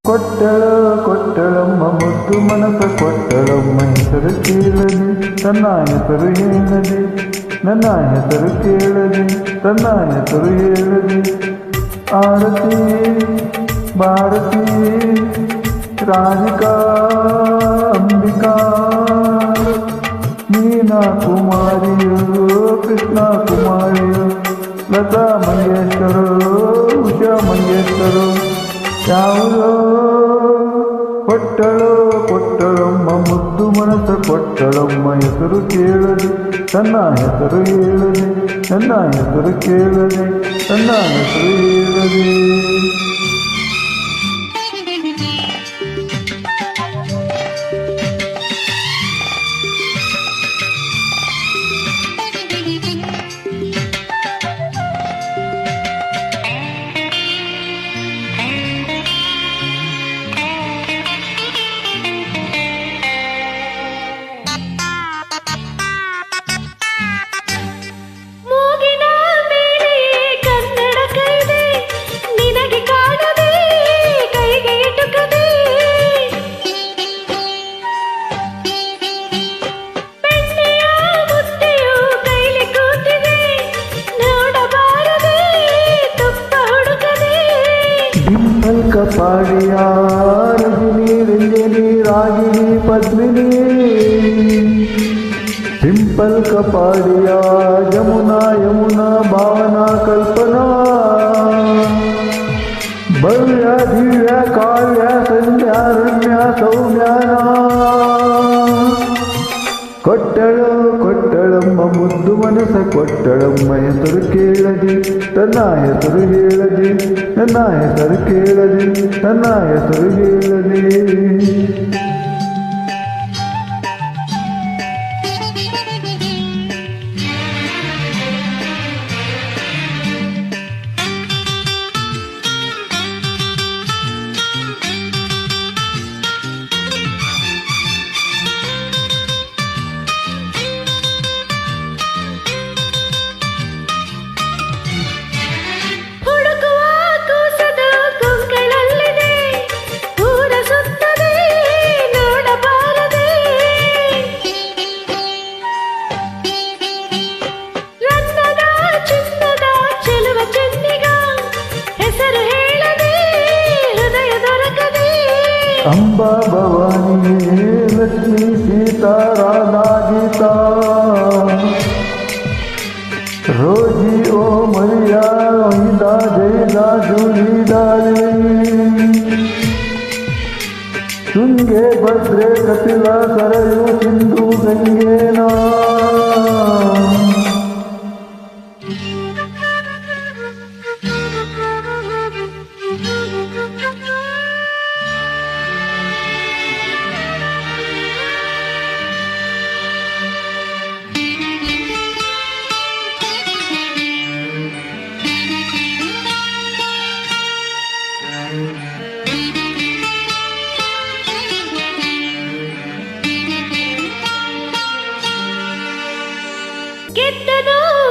ಕೊಟ್ಟಳಮ್ಮ ಮುದ್ದು ಮನಸ ಕೊಟ್ಟಳಮ್ಮ ಹೆಸರು ಕೇಳದೆ ತನ್ನ ಹೆಸರು ಹೇಳದೆ ನನ್ನ ಹೆಸರು ಕೇಳದೆ ತನ್ನ ಹೆಸರು ಹೇಳದೆ ಆರತಿ ಭಾರತಿ ರಾಧಿಕಾ ಅಂಬಿಕಾ ಮೀನಾ ಕುಮಾರಿಯೋ ಕೃಷ್ಣ ಕುಮಾರಿಯೋ ಲತಾ ಮಂಗೇಶ್ವರೋ ಉಷಾ ಮಂಗೇಶ್ವರೋ ಯಾವುದೋ ಕೊಟ್ಟಳಮ್ಮ ಮುದ್ದು ಮನಸ ಕೊಟ್ಟಳಮ್ಮ ಹೆಸರು ಕೇಳದೆ ತನ್ನ ಹೆಸರು ಹೇಳದೆ ನನ್ನ ಹೆಸರು ಕೇಳದೆ ತನ್ನ ಹೆಸರು ಹೇಳದೆ ಕಪಾಡಿಯಾ ರಜನಿ ರಂಜನಿ ರಾಗಿಣಿ ಪದ್ಮಿನಿ ಸಿಂಪಲ್ ಕಪಾಡಿಯಾ ಯಮುನಾ ಭಾವನಾ ಕಲ್ಪನಾ ಭವ್ಯ ದಿವ್ಯ ಕಾವ್ಯ ಸಂಧ್ಯಾ ರಮ್ಯ ಸೌಮ್ಯಾನ ಕೊಟ್ಟಳಮ್ಮ ಮುದ್ದು ಮನಸ ಕೊಟ್ಟಳಮ್ಮ ಹೆಸರು ಕೇಳದೆ ತನ್ನ ಹೆಸರು ಹೇಳದೆ ನನ್ನ ಹೆಸರು ಕೇಳದೆ ತನ್ನ ಹೆಸರು ಹೇಳದೆ ಅಂಬಾ ಭವಾನಿಯೇ ಲಕ್ಷ್ಮೀ ಸೀತಾ ರಾಧಾ ಗೀತಾ ರೋಜಿ ಓ ಮರಿಯಾ ವೈದಾ ಜೈದಾ ಜೂಲಿ ಡಾಲಿ ತುಂಗೆ ಭದ್ರೆ ಕಪಿಲ ಸರಯು ಸಿಂಧು ಗಂಗೇನಾ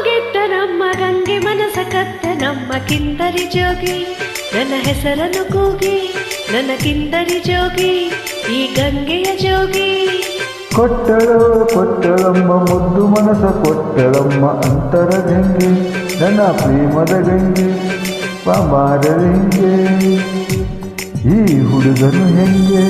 ಗೆದ್ದನಮ್ಮ ಗಂಗೆ ಮನಸ ಕತ್ತ ನಮ್ಮ ಕಿಂದರಿ ಜೋಗಿ ನನ್ನ ಹೆಸರನ್ನು ಕೂಗಿ ನನ್ನ ಕಿಂದರಿ ಜೋಗಿ ಈ ಗಂಗೆಯ ಜೋಗಿ ಕೊಟ್ಟಳಮ್ಮ ಮುದ್ದು ಮನಸ ಕೊಟ್ಟಳಮ್ಮ ಅಂತರ ಗಂಗೆ ನನ್ನ ಪ್ರೇಮದ ಗಂಗೆ ಪಾಮಾರ ಹೆಂಗೆ ಈ ಹುಡುಗನು ಹೆಂಗೆ